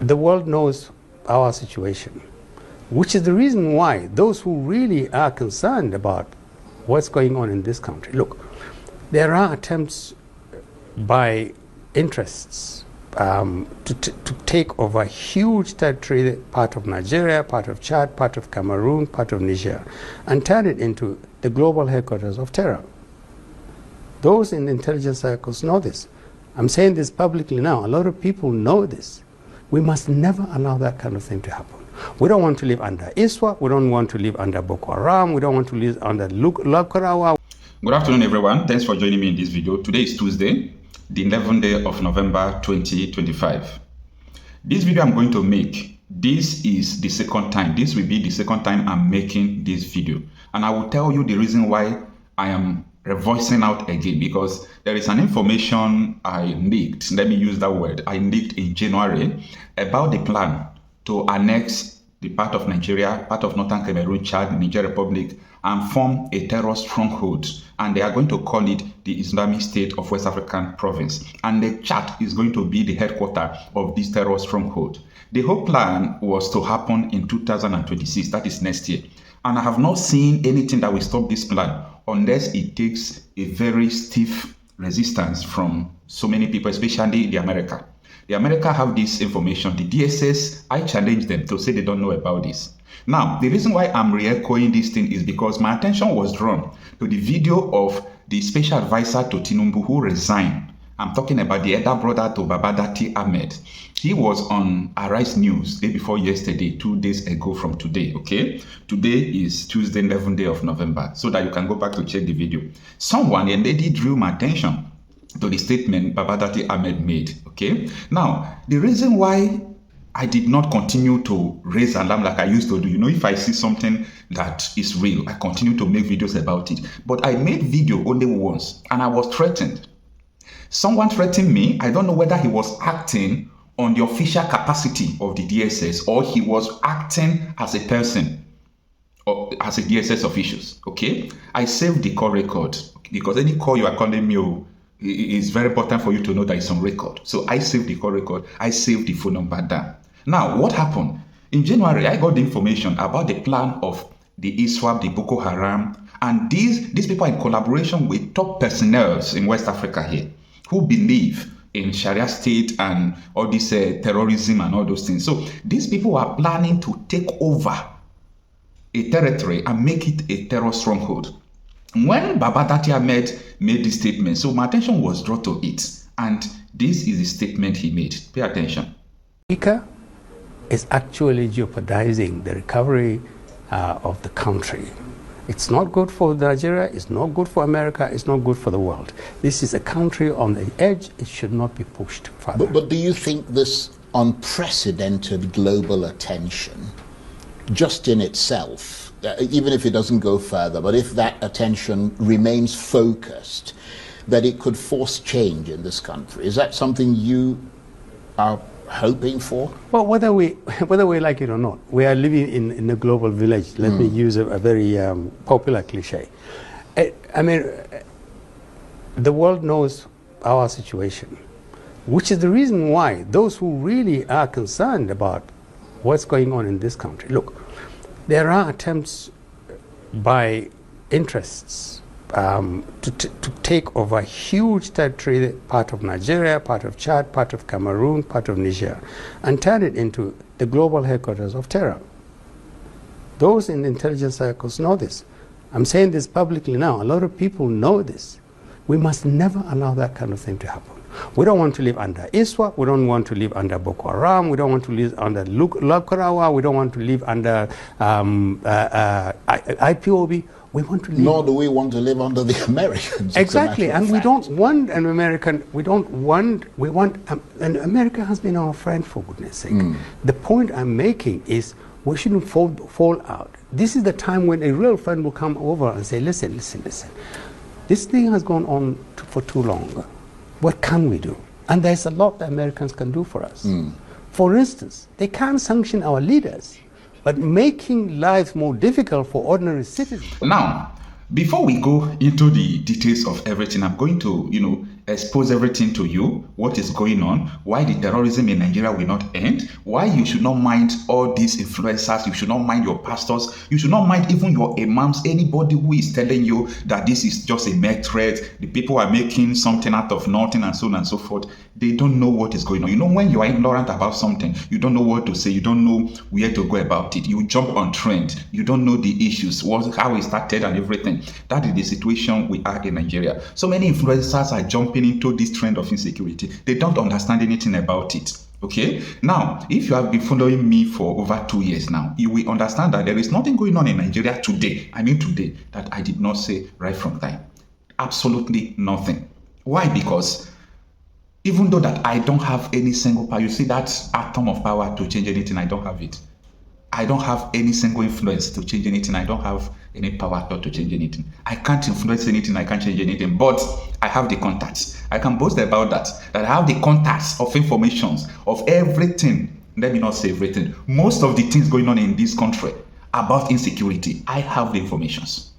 the world knows our situation, which is the reason why those who really are concerned about what's going on in this country, look, there are attempts by interests to take over huge territory, part of Nigeria, part of Chad, part of Cameroon, part of Niger, and turn it into the global headquarters of terror. Those in intelligence circles know this. I'm saying this publicly now. A lot of people know this. We must never allow that kind of thing to happen. We don't want to live under ISWA. We don't want to live under Boko Haram. We don't want to live under Lakurawa. Good afternoon, everyone. Thanks for joining me in this video. Today is Tuesday, the 11th day of November 2025. This video I'm going to make, this is the second time. This will be the second time I'm making this video. And I will tell you the reason why I am voicing out again, because there is an information I leaked, let me use that word, I leaked in January about the plan to annex the part of Nigeria, part of Northern Cameroon, Chad, Niger Republic, and form a terror stronghold. And they are going to call it the Islamic State of West African Province. And the Chad is going to be the headquarters of this terror stronghold. The whole plan was to happen in 2026, that is next year. And I have not seen anything that will stop this plan unless it takes a very stiff resistance from so many people, especially the America. The America have this information. The DSS, I challenge them to say they don't know about this. Now, the reason why I'm re-echoing this thing is because my attention was drawn to the video of the special advisor to Tinubu who resigned. I'm talking about the elder brother to Babadati Ahmed. He was on Arise News day before yesterday, 2 days ago from today, okay? Today is Tuesday, 11th day of November, so that you can go back to check the video. Someone, a lady, drew my attention to the statement Babadati Ahmed made, okay? Now, the reason why I did not continue to raise alarm like I used to do, you know, if I see something that is real, I continue to make videos about it. But I made video only once, and I was threatened. Someone threatened me. I don't know whether he was acting on the official capacity of the DSS or he was acting as a person or as a DSS officials, okay? I saved the call record because any call you are calling me is very important for you to know that it's on record. So I saved the call record. I saved the phone number down. Now, what happened? In January, I got the information about the plan of the ISWAP, the Boko Haram, and these people are in collaboration with top personnel in West Africa here who believe in Sharia state and all this terrorism and all those things. So these people are planning to take over a territory and make it a terror stronghold. When Babadati Ahmed made this statement, so my attention was drawn to it. And this is the statement he made. Pay attention. America is actually jeopardizing the recovery of the country. It's not good for Nigeria, it's not good for America, it's not good for the world. This is a country on the edge, it should not be pushed further. But do you think this unprecedented global attention, just in itself, even if it doesn't go further, but if that attention remains focused, that it could force change in this country? Is that something you are hoping for? Well, whether we like it or not, we are living in a global village. Let me use a very popular cliche. I mean, the world knows our situation, which is the reason why those who really are concerned about what's going on in this country, look, there are attempts by interests to take over huge territory, part of Nigeria, part of Chad, part of Cameroon, part of Niger, and turn it into the global headquarters of terror. Those in intelligence circles know this. I'm saying this publicly now. A lot of people know this. We must never allow that kind of thing to happen. We don't want to live under ISWA. We don't want to live under Boko Haram. We don't want to live under Lakurawa. We don't want to live under IPOB. We want to live. Nor do we want to live under the Americans. Exactly, and we don't want an American. We want. And America has been our friend for goodness sake. The point I'm making is we shouldn't fall out. This is the time when a real friend will come over and say, listen. This thing has gone on for too long. What can we do? And there's a lot the Americans can do for us. For instance, they can't sanction our leaders, but making lives more difficult for ordinary citizens. Now, before we go into the details of everything, I'm going to, expose everything to you, what is going on, why the terrorism in Nigeria will not end, why you should not mind all these influencers, you should not mind your pastors, you should not mind even your imams, anybody who is telling you that this is just a mere threat, the people are making something out of nothing and so on and so forth. They don't know what is going on. You know, when you are ignorant about something, you don't know what to say, you don't know where to go about it, you jump on trend, you don't know the issues, how it started and everything. That is the situation we are in Nigeria. So many influencers are jumping into this trend of insecurity. They don't understand anything about it. Okay, now if you have been following me for over 2 years now, you will understand that there is nothing going on in Nigeria today, that I did not say right from time. Absolutely nothing. Why? Because even though that I don't have any single power, you see that atom of power to change anything, I don't have it. I don't have any single influence to change anything. I don't have any power to change anything. I can't influence anything. I can't change anything. But I have the contacts. I can boast about that. That I have the contacts of informations of everything. Let me not say everything. Most of the things going on in this country about insecurity, I have the informations.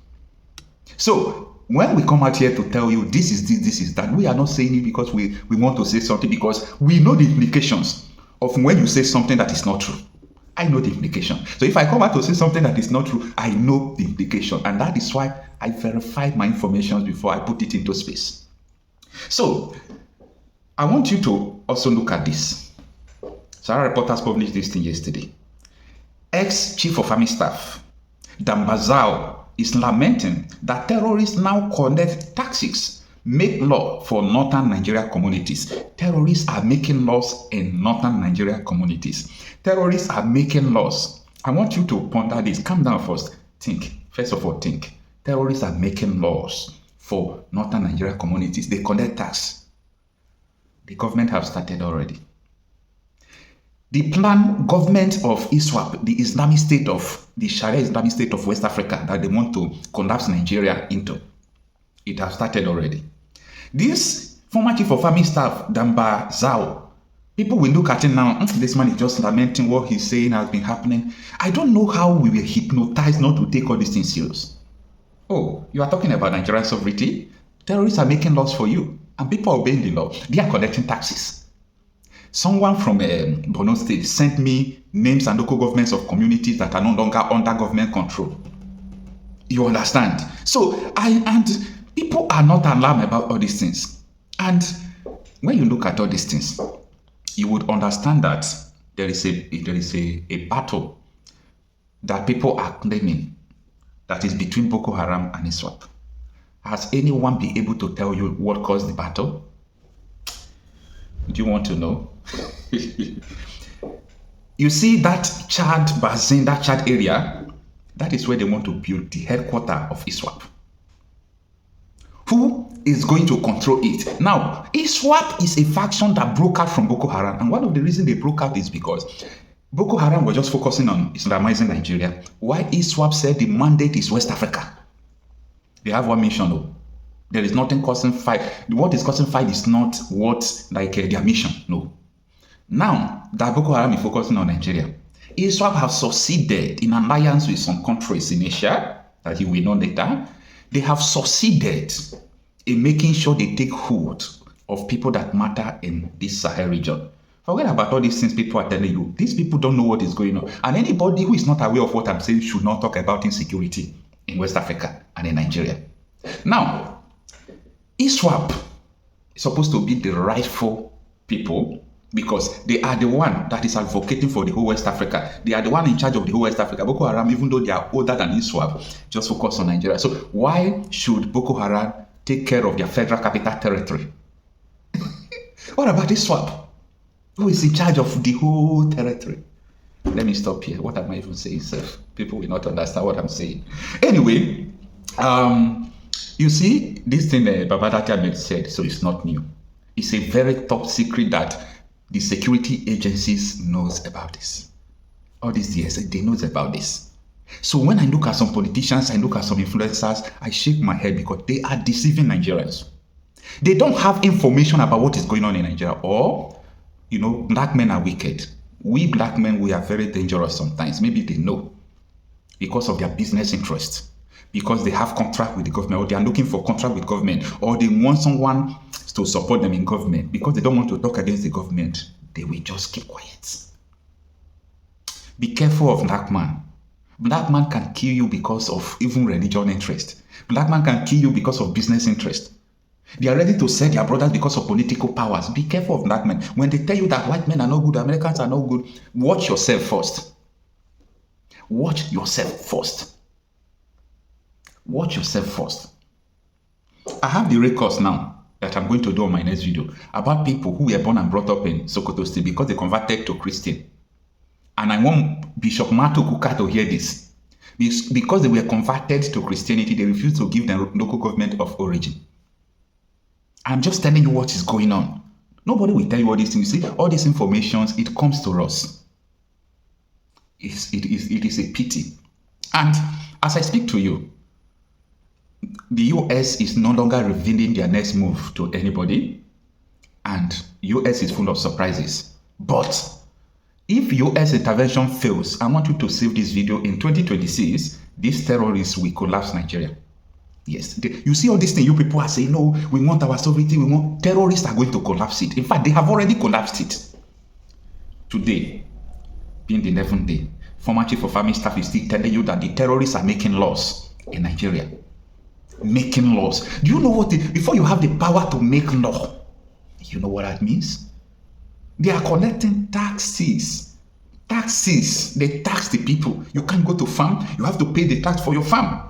So when we come out here to tell you this is this, this is that, we are not saying it because we want to say something, because we know the implications of when you say something that is not true. I know the implication. So if I come out to say something that is not true, I know the implication. And that is why I verify my information before I put it into space. So I want you to also look at this. Sarah Reporters published this thing yesterday. Ex-Chief of Army Staff, Dambazao, is lamenting that terrorists now collect taxes, make law for northern Nigeria communities. Terrorists are making laws in northern Nigeria communities. Terrorists are making laws. I want you to ponder this. Calm down first. Think. First of all, think. Terrorists are making laws for northern Nigeria communities. They collect tax. The government have started already. The planned government of ISWAP, the Islamic State of, the Sharia Islamic State of West Africa, that they want to collapse Nigeria into, it has started already. This former Chief of Army Staff, Damba Zhao, people will look at him now, this man is just lamenting what he's saying has been happening. I don't know how we were hypnotized not to take all these things serious. Oh, you are talking about Nigerian sovereignty? Terrorists are making laws for you, and people are obeying the law. They are collecting taxes. Someone from Borno State sent me names and local governments of communities that are no longer under government control. You understand? So, and people are not alarmed about all these things. And when you look at all these things, you would understand that there is a battle that people are claiming that is between Boko Haram and ISWAP. Has anyone been able to tell you what caused the battle? Do you want to know? You see that Chad basin, that Chad area, that is where they want to build the headquarters of ISWAP. Who is going to control it? Now, ISWAP is a faction that broke out from Boko Haram, and one of the reasons they broke out is because Boko Haram was just focusing on Islamizing Nigeria, while ISWAP said the mandate is West Africa. They have one mission though. There is nothing causing fight. What is causing fight is not their mission. No. Now that Boko Haram is focusing on Nigeria, ISWAP have succeeded in alliance with some countries in Asia that you will know later. They have succeeded in making sure they take hold of people that matter in this Sahel region. Forget about all these things people are telling you. These people don't know what is going on. And anybody who is not aware of what I'm saying should not talk about insecurity in West Africa and in Nigeria. Now, ISWAP is supposed to be the rightful people because they are the one that is advocating for the whole West Africa. They are the one in charge of the whole West Africa. Boko Haram, even though they are older than ISWAP, just focus on Nigeria. So why should Boko Haram take care of their federal capital territory? What about ISWAP, who is in charge of the whole territory? Let me stop here. What am I even saying, sir? People will not understand what I'm saying. Anyway, you see, this thing Babadati Ahmed said, so it's not new. It's a very top secret that the security agencies knows about this. All these years, they knows about this. So when I look at some politicians, I look at some influencers, I shake my head because they are deceiving Nigerians. They don't have information about what is going on in Nigeria. Or, black men are wicked. We black men, we are very dangerous sometimes. Maybe they know because of their business interests. because they have contract with the government, or they are looking for contract with government, or they want someone to support them in government because they don't want to talk against the government, they will just keep quiet. Be careful of black man. Black man can kill you because of even religion interest. Black man can kill you because of business interest. They are ready to sell their brothers because of political powers. Be careful of black men. When they tell you that white men are no good, Americans are no good, watch yourself first. Watch yourself first. Watch yourself first. I have the records now that I'm going to do on my next video about people who were born and brought up in Sokoto State because they converted to Christian. And I want Bishop Mato Kuka to hear this. Because they were converted to Christianity, they refused to give them local government of origin. I'm just telling you what is going on. Nobody will tell you all these things. You see, all these informations, it comes to us. It is a pity. And as I speak to you, the US is no longer revealing their next move to anybody. And US is full of surprises. But if US intervention fails, I want you to save this video. In 2026, these terrorists will collapse Nigeria. Yes, you see all these things, you people are saying, no, we want our sovereignty, we want, terrorists are going to collapse it. In fact, they have already collapsed it. Today, being the 11th day, former chief of army staff is still telling you that the terrorists are making laws in Nigeria. Making laws. Do you know what, before you have the power to make law, you know what that means? They are collecting taxes. Taxes. They tax the people. You can't go to farm, you have to pay the tax for your farm.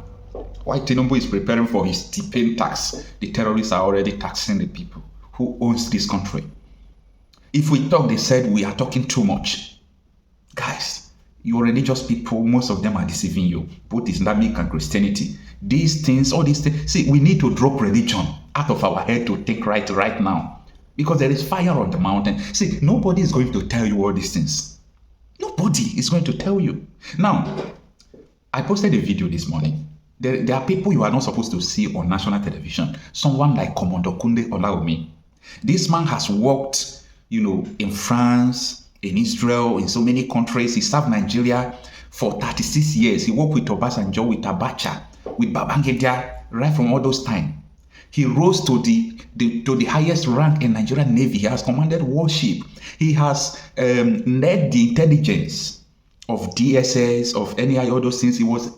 While Tinubu is preparing for his tipping tax, the terrorists are already taxing the people who owns this country. If we talk, they said we are talking too much. Guys, your religious people, most of them are deceiving you, both Islamic and Christianity. These things, all these things. See, we need to drop religion out of our head to think right now. Because there is fire on the mountain. See, nobody is going to tell you all these things. Nobody is going to tell you. Now, I posted a video this morning. There are people you are not supposed to see on national television. Someone like Commodore Kunde Olaomi. This man has worked, in France, in Israel, in so many countries. He served Nigeria for 36 years. He worked with Obasanjo, with Abacha, with Babangida, right from all those times. He rose to the highest rank in Nigerian Navy. He has commanded warship. He has led the intelligence of DSS, of NIA, all those things. He was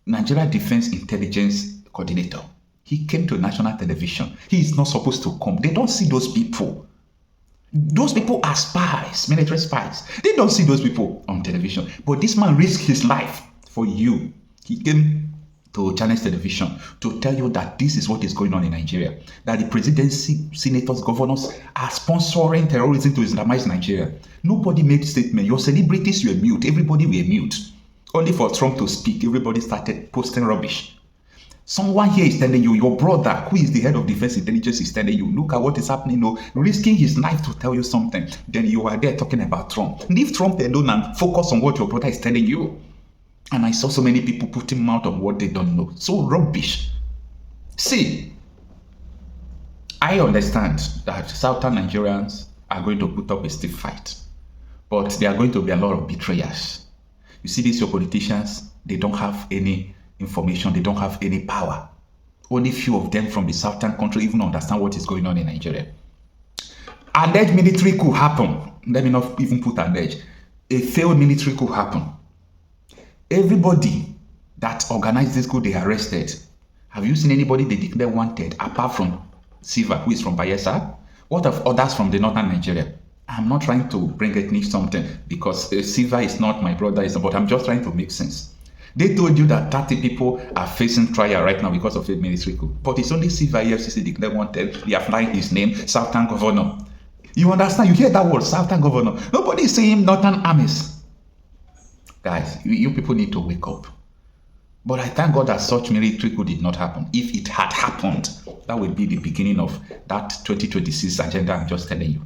Nigeria Defense Intelligence Coordinator. He came to national television. He is not supposed to come. They don't see those people. Those people are spies, military spies. They don't see those people on television. But this man risked his life for you. He came to Channels Television to tell you that this is what is going on in Nigeria. That the presidency, senators, governors are sponsoring terrorism to Islamize Nigeria. Nobody made a statement. Your celebrities were mute. Everybody were mute. Only for Trump to speak, everybody started posting rubbish. Someone here is telling you, your brother, who is the head of defense intelligence, is telling you, look at what is happening, risking his life to tell you something. Then you are there talking about Trump. Leave Trump alone and focus on what your brother is telling you. And I saw so many people putting mouth on what they don't know. So rubbish. See, I understand that Southern Nigerians are going to put up a stiff fight. But there are going to be a lot of betrayers. You see these your politicians, they don't have any information, they don't have any power. Only few of them from the southern country even understand what is going on in Nigeria. Alleged military coup happen. Let me not even put alleged. A failed military coup happen. Everybody that organized this coup, they arrested. Have you seen anybody they declare wanted apart from Siva, who is from Bayelsa? What of others from the northern Nigeria? I'm not trying to bring ethnic something because Siva is not my brother, but I'm just trying to make sense. They told you that 30 people are facing trial right now because of a military coup. But it's only Siva EFCC declared wanted. They have lined his name, Southern Governor. You understand? You hear that word, Southern Governor. Nobody is saying Northern Armies. Guys, you people need to wake up. But I thank God that such military coup did not happen. If it had happened, that would be the beginning of that 2026 agenda I'm just telling you.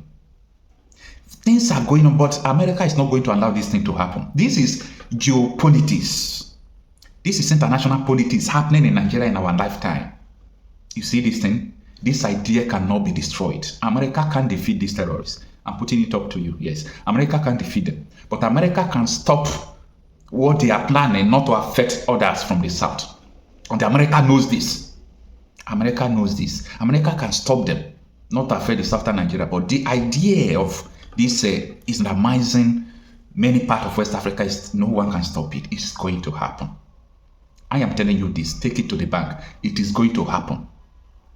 Things are going on, but America is not going to allow this thing to happen. This is geopolitics. This is international politics happening in Nigeria in our lifetime. You see this thing? This idea cannot be destroyed. America can't defeat these terrorists. I'm putting it up to you. Yes, America can't defeat them. But America can stop what they are planning not to affect others from the south. And America knows this. America knows this. America can stop them. Not afraid of Southern Nigeria, but the idea of this Islamizing many parts of West Africa is no one can stop it. It's going to happen. I am telling you this. Take it to the bank. It is going to happen.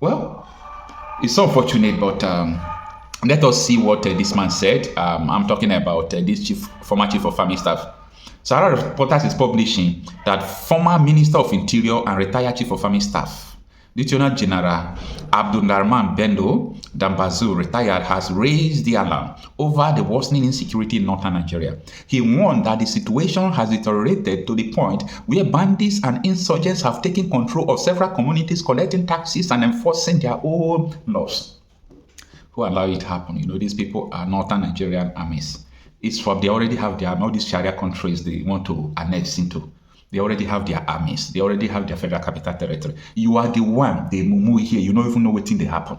Well, it's so unfortunate, but let us see what this man said. I'm talking about this former chief of army staff. Sahara Reporters is publishing that former Minister of Interior and retired Chief of Army Staff, Lieutenant General Abdulrahman Bello Dambazo, retired, has raised the alarm over the worsening insecurity in northern Nigeria. He warned that the situation has deteriorated to the point where bandits and insurgents have taken control of several communities, collecting taxes and enforcing their own laws. Who allow it to happen? You know, these people are northern Nigerian armies. It's from they already have their, all these Sharia countries they want to annex into. They already have their armies. They already have their federal capital territory. You are the one, they mumu here. You don't even know what thing they happen.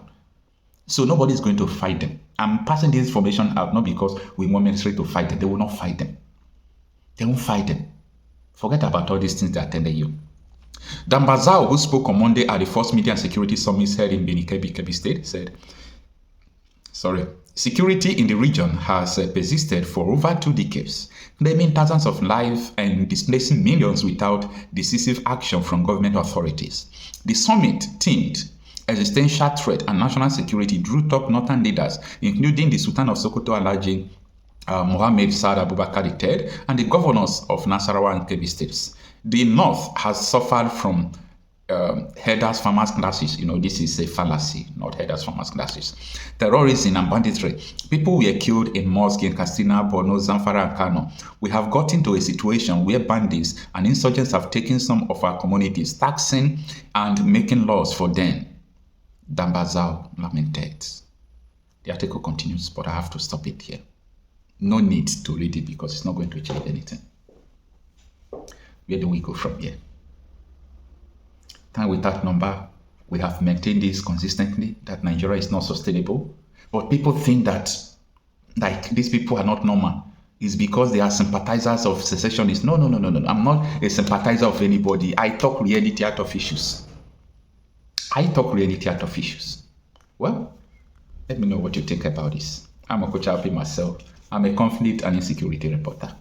So nobody's going to fight them. I'm passing this information out not because we want military to fight them. They will not fight them. They won't fight them. Forget about all these things that are telling you. Dambazao, who spoke on Monday at the first Media and Security Summit held in Kebbi State, said, security in the region has persisted for over 2 decades, claiming thousands of lives and displacing millions without decisive action from government authorities. The summit themed existential threat and national security drew top northern leaders, including the Sultan of Sokoto Alhaji Mohammed Saad Abubakar III and the governors of Nasarawa and Kebbi states. The north has suffered from headers farmers classes. You know, this is a fallacy, not headers farmers classes. Terrorism and banditry. People were killed in mosques in Katsina, Borno, Zamfara, and Kanu. We have gotten to a situation where bandits and insurgents have taken some of our communities, taxing and making laws for them. Dambazao lamented. The article continues, but I have to stop it here. No need to read it because it's not going to change anything. Where do we go from here? Time without number, we have maintained this consistently, that Nigeria is not sustainable. But people think that, like, these people are not normal. It's because they are sympathizers of secessionists. No. I'm not a sympathizer of anybody. I talk reality out of issues. Well, let me know what you think about this. I'm Okocha myself. I'm a conflict and insecurity reporter.